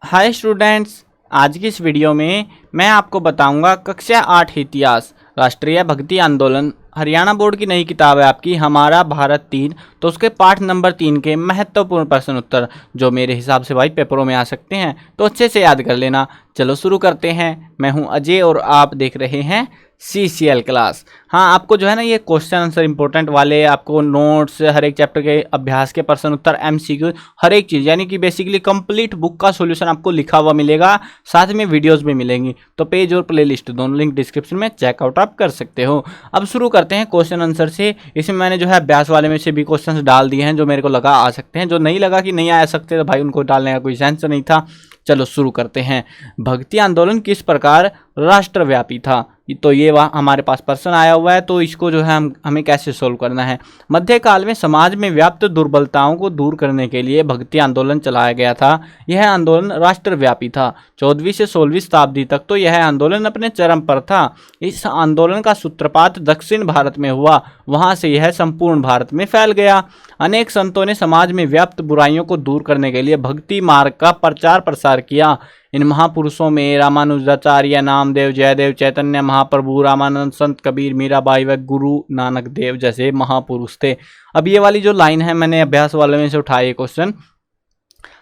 Hi students, आज की इस वीडियो में मैं आपको बताऊंगा कक्षा 8 इतिहास राष्ट्रीय भक्ति आंदोलन हरियाणा बोर्ड की नई किताब है आपकी हमारा भारत 3। तो उसके पाठ नंबर 3 के महत्वपूर्ण प्रश्न उत्तर जो मेरे हिसाब से भाई पेपरों में आ सकते हैं, तो अच्छे से याद कर लेना। चलो शुरू करते हैं। मैं हूं अजय और आप देख रहे हैं CCL क्लास। हाँ, आपको जो है ना ये क्वेश्चन आंसर इंपॉर्टेंट वाले, आपको नोट्स, हर एक चैप्टर के अभ्यास के प्रश्न उत्तर, MCQ, हर एक चीज़ यानी कि बेसिकली कंप्लीट बुक का सॉल्यूशन आपको लिखा हुआ मिलेगा, साथ में वीडियोस भी मिलेंगी। तो पेज और प्लेलिस्ट दोनों लिंक डिस्क्रिप्शन में चेकआउट आप कर सकते हो। अब शुरू करते हैं क्वेश्चन आंसर से। इसमें मैंने जो है अभ्यास वाले में से भी क्वेश्चन डाल दिए हैं जो मेरे को लगा आ सकते हैं, जो नहीं लगा कि नहीं आ सकते तो भाई उनको डालने का कोई सेंस नहीं था। चलो शुरू करते हैं। भक्ति आंदोलन किस प्रकार राष्ट्रव्यापी था? तो ये वहाँ हमारे पास प्रश्न आया हुआ है, तो इसको जो है हमें कैसे सोल्व करना है। मध्यकाल में समाज में व्याप्त दुर्बलताओं को दूर करने के लिए भक्ति आंदोलन चलाया गया था। यह आंदोलन राष्ट्रव्यापी था। 14वीं से 16वीं शताब्दी तक तो यह आंदोलन अपने चरम पर था। इस आंदोलन का सूत्रपात दक्षिण भारत में हुआ, वहां से यह संपूर्ण भारत में फैल गया। अनेक संतों ने समाज में व्याप्त बुराइयों को दूर करने के लिए भक्ति मार्ग का प्रचार प्रसार किया। इन महापुरुषों में रामानुजाचार्य, नामदेव, जयदेव, चैतन्य महाप्रभु, रामानंद, संत कबीर, मीराबाई व गुरु नानक देव जैसे महापुरुष थे। अब ये वाली जो लाइन है मैंने अभ्यास वाले में से उठाया ये क्वेश्चन,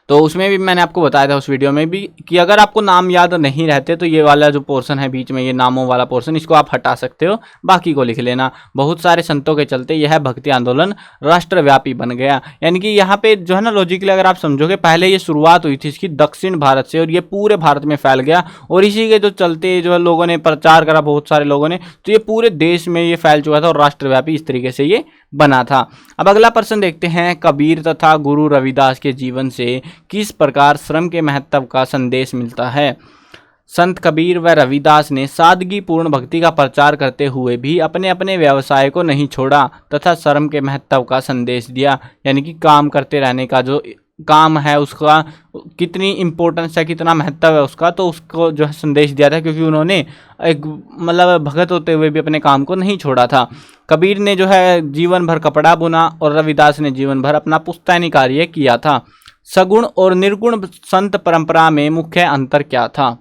तो उसमें भी मैंने आपको बताया था उस वीडियो में भी कि अगर आपको नाम याद नहीं रहते तो ये वाला जो पोर्शन है बीच में, ये नामों वाला पोर्शन, इसको आप हटा सकते हो, बाकी को लिख लेना। बहुत सारे संतों के चलते यह भक्ति आंदोलन राष्ट्रव्यापी बन गया। यानी कि यहाँ पे जो है ना लॉजिकली अगर आप समझोगे, पहले ये शुरुआत हुई थी इसकी दक्षिण भारत से और ये पूरे भारत में फैल गया, और इसी के जो चलते जो है लोगों ने प्रचार करा, बहुत सारे लोगों ने, तो ये पूरे देश में ये फैल चुका था और राष्ट्रव्यापी इस तरीके से ये बना था। अब अगला प्रश्न देखते हैं। कबीर तथा गुरु रविदास के जीवन से किस प्रकार श्रम के महत्व का संदेश मिलता है? संत कबीर व रविदास ने सादगी पूर्ण भक्ति का प्रचार करते हुए भी अपने अपने व्यवसाय को नहीं छोड़ा तथा श्रम के महत्व का संदेश दिया। यानी कि काम करते रहने का जो काम है उसका कितनी इम्पोर्टेंस है, कितना महत्व है उसका, तो उसको जो है संदेश दिया था, क्योंकि उन्होंने एक मतलब भगत होते हुए भी अपने काम को नहीं छोड़ा था। कबीर ने जो है जीवन भर कपड़ा बुना और रविदास ने जीवन भर अपना पुश्तैनी कार्य किया था। सगुण और निर्गुण संत परंपरा में मुख्य अंतर क्या था?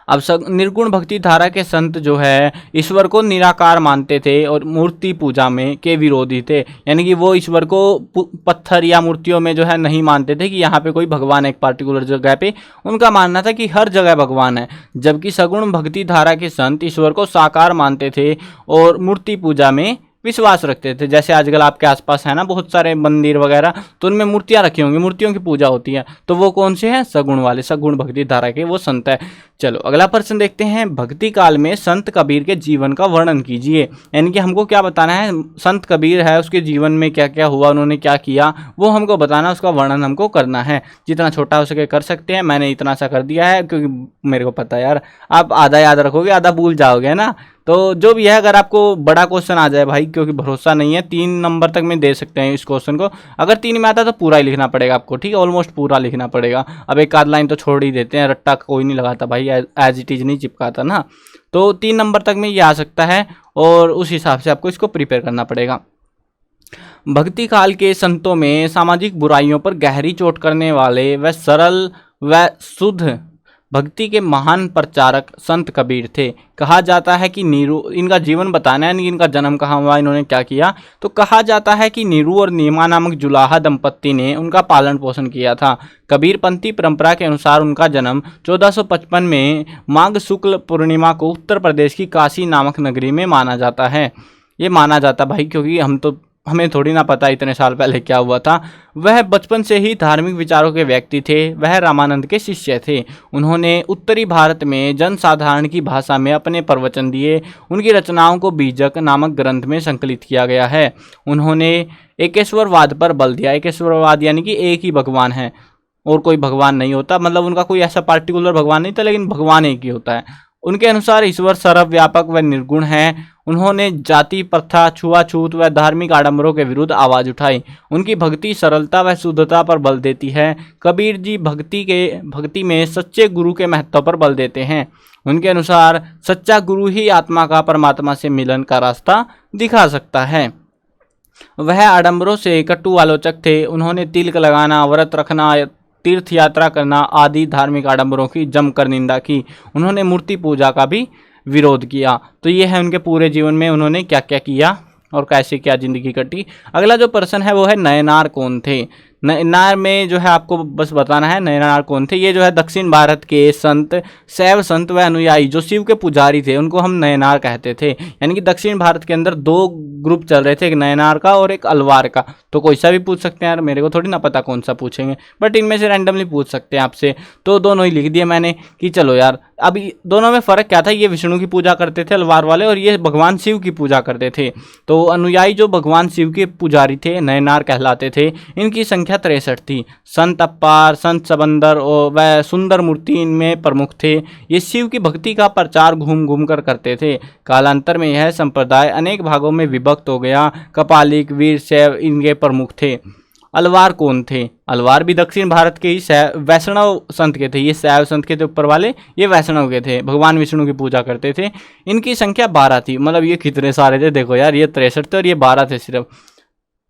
अब निर्गुण भक्ति धारा के संत जो है ईश्वर को निराकार मानते थे और मूर्ति पूजा में के विरोधी थे। यानी कि वो ईश्वर को पत्थर या मूर्तियों में जो है नहीं मानते थे कि यहाँ पे कोई भगवान है एक पार्टिकुलर जगह पे, उनका मानना था कि हर जगह भगवान है। जबकि सगुण भक्ति धारा के संत ईश्वर को साकार मानते थे और मूर्ति पूजा में विश्वास रखते थे। जैसे आजकल आपके आसपास है ना बहुत सारे मंदिर वगैरह, तो उनमें मूर्तियां रखी होंगी, मूर्तियों की पूजा होती है, तो वो कौन से हैं? सगुण वाले, सगुण भक्ति धारा के वो संत है। चलो अगला प्रश्न देखते हैं। भक्ति काल में संत कबीर के जीवन का वर्णन कीजिए। यानी कि हमको क्या बताना है? संत कबीर है उसके जीवन में क्या क्या हुआ, उन्होंने क्या किया, वो हमको बताना, उसका वर्णन हमको करना है। जितना छोटा हो सके कर सकते हैं, मैंने इतना सा कर दिया है क्योंकि मेरे को पता है यार आप आधा याद रखोगे आधा भूल जाओगे ना। तो जो भी है, अगर आपको बड़ा क्वेश्चन आ जाए भाई, क्योंकि भरोसा नहीं है, 3 नंबर तक में दे सकते हैं इस क्वेश्चन को। अगर 3 में आता तो पूरा ही लिखना पड़ेगा आपको, ठीक है, ऑलमोस्ट पूरा लिखना पड़ेगा। अब एक आध लाइन तो छोड़ ही देते हैं, रट्टा कोई नहीं लगाता भाई, एज इट इज नहीं चिपकाता ना। तो 3 नंबर तक में ये आ सकता है और उस हिसाब से आपको इसको प्रिपेयर करना पड़ेगा। भक्ति काल के संतों में सामाजिक बुराइयों पर गहरी चोट करने वाले व सरल व शुद्ध भक्ति के महान प्रचारक संत कबीर थे। कहा जाता है कि इनका जीवन बताना है, इनका जन्म कहाँ हुआ, इन्होंने क्या किया, तो कहा जाता है कि नीरू और नीमा नामक जुलाहा दंपत्ति ने उनका पालन पोषण किया था। कबीरपंथी परंपरा के अनुसार उनका जन्म 1455 में माघ शुक्ल पूर्णिमा को उत्तर प्रदेश की काशी नामक नगरी में माना जाता है। ये माना जाता भाई क्योंकि हमें थोड़ी ना पता इतने साल पहले क्या हुआ था। वह बचपन से ही धार्मिक विचारों के व्यक्ति थे। वह रामानंद के शिष्य थे। उन्होंने उत्तरी भारत में जनसाधारण की भाषा में अपने प्रवचन दिए। उनकी रचनाओं को बीजक नामक ग्रंथ में संकलित किया गया है। उन्होंने एकेश्वरवाद पर बल दिया। एकेश्वरवाद यानी कि एक ही भगवान है और कोई भगवान नहीं होता, मतलब उनका कोई ऐसा पार्टिकुलर भगवान नहीं था, लेकिन भगवान एक ही होता है। उनके अनुसार ईश्वर सर्वव्यापक व निर्गुण है। उन्होंने जाति प्रथा, छुआछूत व धार्मिक आडंबरों के विरुद्ध आवाज उठाई। उनकी भक्ति सरलता व शुद्धता पर बल देती है। कबीर जी भक्ति में सच्चे गुरु के महत्व पर बल देते हैं। उनके अनुसार सच्चा गुरु ही आत्मा का परमात्मा से मिलन का रास्ता दिखा सकता है। वह आडंबरों से कटु आलोचक थे। उन्होंने तिलक लगाना, व्रत रखना तीर्थ यात्रा करना आदि धार्मिक आडंबरों की जमकर निंदा की। उन्होंने मूर्ति पूजा का भी विरोध किया। तो ये है उनके पूरे जीवन में उन्होंने क्या क्या किया और कैसे क्या जिंदगी कटी। अगला जो पर्सन है वो है नयनार कौन थे। नयनार में जो है आपको बस बताना है नयनार कौन थे। ये जो है दक्षिण भारत के संत, शैव संत व अनुयायी जो शिव के पुजारी थे उनको हम नयनार कहते थे। यानी कि दक्षिण भारत के अंदर दो ग्रुप चल रहे थे, एक नयनार का और एक अलवार का। तो कोई सा भी पूछ सकते हैं यार, मेरे को थोड़ी ना पता कौन सा पूछेंगे, बट इनमें से रैंडमली पूछ सकते हैं आपसे। तो दोनों ही लिख दिए मैंने कि चलो यार। अब दोनों में फ़र्क क्या था, ये विष्णु की पूजा करते थे अलवार वाले और ये भगवान शिव की पूजा करते थे। तो अनुयायी जो भगवान शिव के पुजारी थे नयनार कहलाते थे। इनकी संख्या 63 थी। संत अप्पार, संत सबंदर और वह सुंदर मूर्ति इनमें प्रमुख थे। ये शिव की भक्ति का प्रचार घूम घूम कर करते थे। कालांतर में यह संप्रदाय अनेक भागों में विभक्त हो गया। कपालिक, वीर शैव इनके प्रमुख थे। अलवार कौन थे? अलवार भी दक्षिण भारत के ही वैष्णव संत के थे। ये शैव संत के थे ऊपर वाले, ये वैष्णव के थे, भगवान विष्णु की पूजा करते थे। इनकी संख्या 12 थी। मतलब ये कितने सारे थे देखो यार, ये 63 थे और ये 12 थे सिर्फ।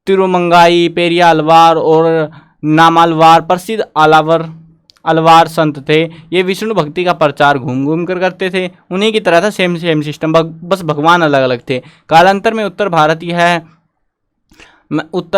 तिरुमंगाई, पेरिया अलवार और नामालवार प्रसिद्ध अलवार संत थे। ये विष्णु भक्ति का प्रचार घूम घूम कर करते थे। उन्हीं की तरह था, सेम सिस्टम, बस भगवान अलग अलग थे। कालांतर में उत्तर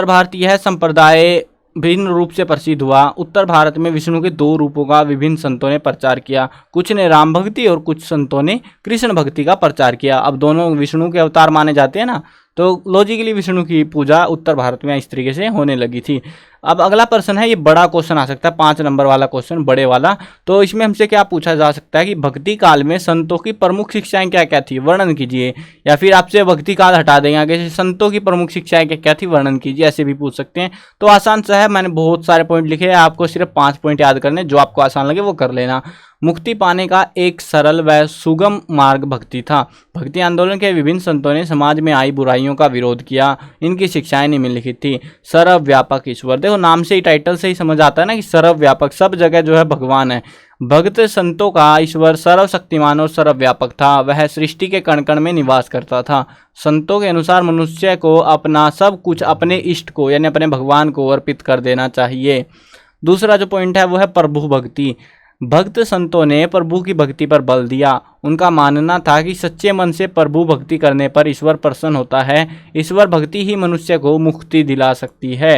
भारत यह संप्रदाय भिन्न रूप से प्रसिद्ध हुआ। उत्तर भारत में विष्णु के 2 रूपों का विभिन्न संतों ने प्रचार किया। कुछ ने राम भक्ति और कुछ संतों ने कृष्ण भक्ति का प्रचार किया। अब दोनों विष्णु के अवतार माने जाते हैं ना, तो लॉजिकली विष्णु की पूजा उत्तर भारत में इस तरीके से होने लगी थी। अब अगला प्रश्न है, ये बड़ा क्वेश्चन आ सकता है, 5 नंबर वाला क्वेश्चन, बड़े वाला। तो इसमें हमसे क्या पूछा जा सकता है कि भक्ति काल में संतों की प्रमुख शिक्षाएं क्या क्या थी, वर्णन कीजिए। या फिर आपसे भक्ति काल हटा देंगे, आगे से संतों की प्रमुख शिक्षाएं क्या क्या थी, वर्णन कीजिए, ऐसे भी पूछ सकते हैं। तो आसान सा है, मैंने बहुत सारे पॉइंट लिखे हैं, आपको सिर्फ 5 पॉइंट याद करने, जो आपको आसान लगे वो कर लेना। मुक्ति पाने का एक सरल व सुगम मार्ग भक्ति था। भक्ति आंदोलन के विभिन्न संतों ने समाज में आई बुराइयों का विरोध किया। इनकी शिक्षाएं निम्नलिखित थी। सर्वव्यापक ईश्वर, देखो नाम से ही, टाइटल से ही समझ आता है ना कि सर्वव्यापक, सब जगह जो है भगवान है। भक्त संतों का ईश्वर सर्वशक्तिमान और सर्वव्यापक था। वह सृष्टि के कण कण में निवास करता था। संतों के अनुसार मनुष्य को अपना सब कुछ अपने इष्ट को यानी अपने भगवान को अर्पित कर देना चाहिए। दूसरा जो पॉइंट है वो है प्रभु भक्ति। भक्त संतों ने प्रभु की भक्ति पर बल दिया। उनका मानना था कि सच्चे मन से प्रभु भक्ति करने पर ईश्वर प्रसन्न होता है। ईश्वर भक्ति ही मनुष्य को मुक्ति दिला सकती है।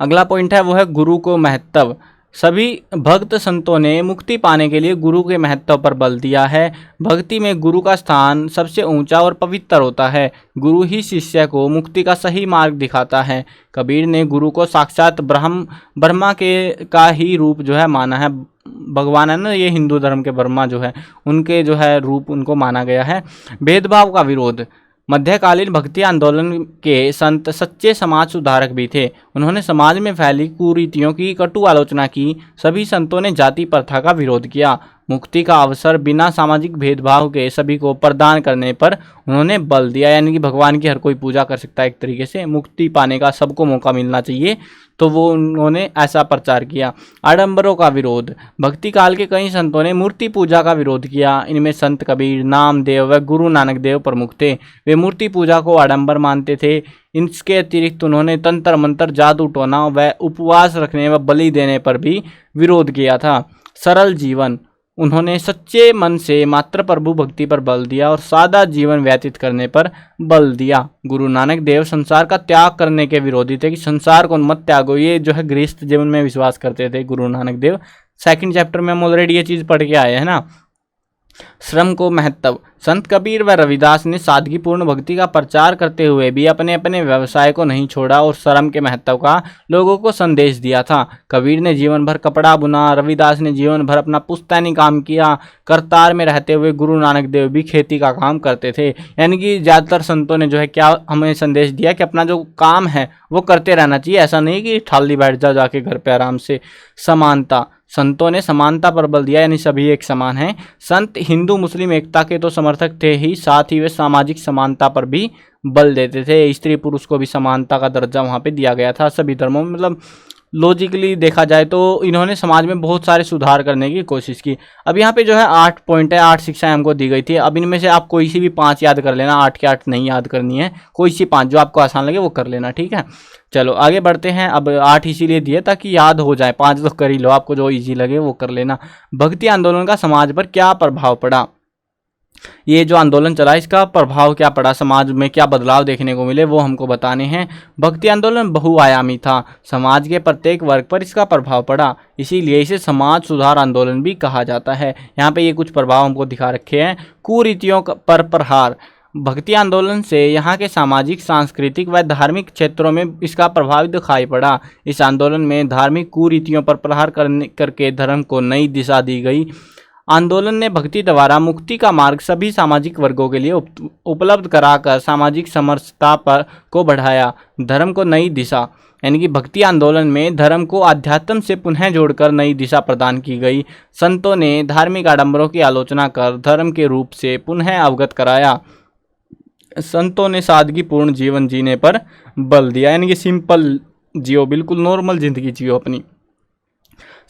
अगला पॉइंट है वो है गुरु को महत्व। सभी भक्त संतों ने मुक्ति पाने के लिए गुरु के महत्व पर बल दिया है। भक्ति में गुरु का स्थान सबसे ऊंचा और पवित्र होता है। गुरु ही शिष्य को मुक्ति का सही मार्ग दिखाता है। कबीर ने गुरु को साक्षात ब्रह्मा के का ही रूप जो है माना है। भगवान है ना, ये हिंदू धर्म के ब्रह्मा जो है उनके जो है रूप उनको माना गया है। भेदभाव का विरोध। मध्यकालीन भक्ति आंदोलन के संत सच्चे समाज सुधारक भी थे। उन्होंने समाज में फैली कुरीतियों की कटु आलोचना की। सभी संतों ने जाति प्रथा का विरोध किया। मुक्ति का अवसर बिना सामाजिक भेदभाव के सभी को प्रदान करने पर उन्होंने बल दिया। यानी कि भगवान की हर कोई पूजा कर सकता है, एक तरीके से मुक्ति पाने का सबको मौका मिलना चाहिए, तो वो उन्होंने ऐसा प्रचार किया। आडंबरों का विरोध। भक्ति काल के कई संतों ने मूर्ति पूजा का विरोध किया। इनमें संत कबीर, नामदेव व गुरु नानक देव प्रमुख थे। वे मूर्ति पूजा को आडंबर मानते थे। इसके अतिरिक्त उन्होंने तंत्र मंत्र, जादू टोना व उपवास रखने व बलि देने पर भी विरोध किया था। सरल जीवन। उन्होंने सच्चे मन से मात्र प्रभु भक्ति पर बल दिया और सादा जीवन व्यतीत करने पर बल दिया। गुरु नानक देव संसार का त्याग करने के विरोधी थे कि संसार को मत त्यागो, ये जो है गृहस्थ जीवन में विश्वास करते थे गुरु नानक देव। 2nd चैप्टर में हम ऑलरेडी ये चीज़ पढ़ के आए हैं ना। श्रम को महत्व। संत कबीर व रविदास ने सादगीपूर्ण भक्ति का प्रचार करते हुए भी अपने अपने व्यवसाय को नहीं छोड़ा और श्रम के महत्व का लोगों को संदेश दिया था। कबीर ने जीवन भर कपड़ा बुना, रविदास ने जीवन भर अपना पुश्तैनी काम किया। करतार में रहते हुए गुरु नानक देव भी खेती का काम करते थे। यानी कि ज़्यादातर संतों ने जो है क्या हमें संदेश दिया कि अपना जो काम है वो करते रहना चाहिए, ऐसा नहीं कि ठाली बैठ जाओ जाके घर पे आराम से। समानता। संतों ने समानता पर बल दिया, यानी सभी एक समान हैं। संत हिंदू मुस्लिम एकता के तो समर्थक थे ही, साथ ही वे सामाजिक समानता पर भी बल देते थे। स्त्री पुरुष को भी समानता का दर्जा वहाँ पे दिया गया था सभी धर्मों में। मतलब लॉजिकली देखा जाए तो इन्होंने समाज में बहुत सारे सुधार करने की कोशिश की। अब यहाँ पे जो है 8 पॉइंट है, 8 शिक्षाएं हमको दी गई थी। अब इनमें से आप कोई सी भी 5 याद कर लेना, 8 के 8 नहीं याद करनी है, कोई सी 5 जो आपको आसान लगे वो कर लेना, ठीक है। चलो आगे बढ़ते हैं। अब 8 इसीलिए दिए ताकि याद हो जाए, 5 तो कर ही लो, आपको जो ईजी लगे वो कर लेना। भक्ति आंदोलन का समाज पर क्या प्रभाव पड़ा? ये जो आंदोलन चला इसका प्रभाव क्या पड़ा, समाज में क्या बदलाव देखने को मिले वो हमको बताने हैं। भक्ति आंदोलन बहुआयामी था, समाज के प्रत्येक वर्ग पर इसका प्रभाव पड़ा, इसीलिए इसे समाज सुधार आंदोलन भी कहा जाता है। यहाँ पे ये कुछ प्रभाव हमको दिखा रखे हैं। कुरीतियों पर प्रहार, भक्ति आंदोलन से यहाँ के सामाजिक, सांस्कृतिक व धार्मिक क्षेत्रों में इसका प्रभाव दिखाई पड़ा। इस आंदोलन में धार्मिक कुरीतियों पर प्रहार करके धर्म को नई दिशा दी गई। आंदोलन ने भक्ति द्वारा मुक्ति का मार्ग सभी सामाजिक वर्गों के लिए उपलब्ध कराकर सामाजिक समरसता को बढ़ाया। धर्म को नई दिशा, यानी कि भक्ति आंदोलन में धर्म को अध्यात्म से पुनः जोड़कर नई दिशा प्रदान की गई। संतों ने धार्मिक आडंबरों की आलोचना कर धर्म के रूप से पुनः अवगत कराया। संतों ने सादगीपूर्ण जीवन जीने पर बल दिया, यानी कि सिंपल जियो, बिल्कुल नॉर्मल जिंदगी जियो अपनी।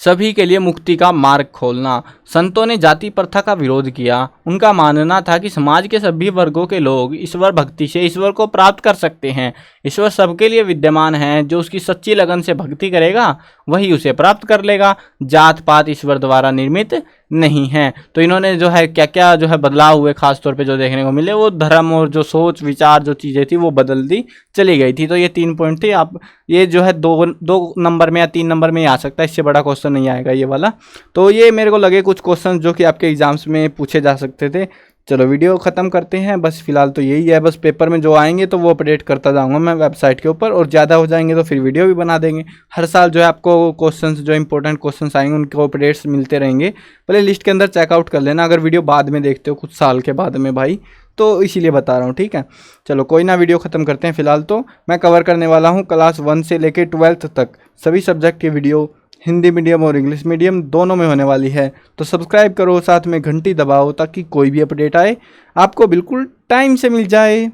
सभी के लिए मुक्ति का मार्ग खोलना, संतों ने जाति प्रथा का विरोध किया। उनका मानना था कि समाज के सभी वर्गों के लोग ईश्वर भक्ति से ईश्वर को प्राप्त कर सकते हैं। ईश्वर सबके लिए विद्यमान है, जो उसकी सच्ची लगन से भक्ति करेगा वही उसे प्राप्त कर लेगा। जात पात ईश्वर द्वारा निर्मित नहीं है। तो इन्होंने जो है क्या क्या जो है बदलाव हुए, खास तौर पे जो देखने को मिले, वो धर्म और जो सोच विचार जो चीज़ें थी वो बदल दी चली गई थी। तो ये 3 पॉइंट थे। आप ये जो है 2 नंबर में या 3 नंबर में ही आ सकता है, इससे बड़ा क्वेश्चन नहीं आएगा ये वाला। तो ये मेरे को लगे कुछ क्वेश्चन जो कि आपके एग्जाम्स में पूछे जा सकते थे। चलो वीडियो ख़त्म करते हैं, बस फिलहाल तो यही है। बस पेपर में जो आएंगे तो वो अपडेट करता जाऊंगा मैं वेबसाइट के ऊपर, और ज़्यादा हो जाएंगे तो फिर वीडियो भी बना देंगे। हर साल जो है आपको क्वेश्चंस, जो इंपॉर्टेंट क्वेश्चंस आएंगे उनको अपडेट्स मिलते रहेंगे। प्ले लिस्ट के अंदर चेकआउट कर लेना अगर वीडियो बाद में देखते हो, कुछ साल के बाद में भाई, तो इसीलिए बता रहा हूँ, ठीक है। चलो कोई ना, वीडियो ख़त्म करते हैं। फिलहाल तो मैं कवर करने वाला हूँ क्लास 1 से लेकर 12th तक सभी सब्जेक्ट की वीडियो, हिंदी मीडियम और इंग्लिश मीडियम दोनों में होने वाली है। तो सब्सक्राइब करो, साथ में घंटी दबाओ ताकि कोई भी अपडेट आए आपको बिल्कुल टाइम से मिल जाए।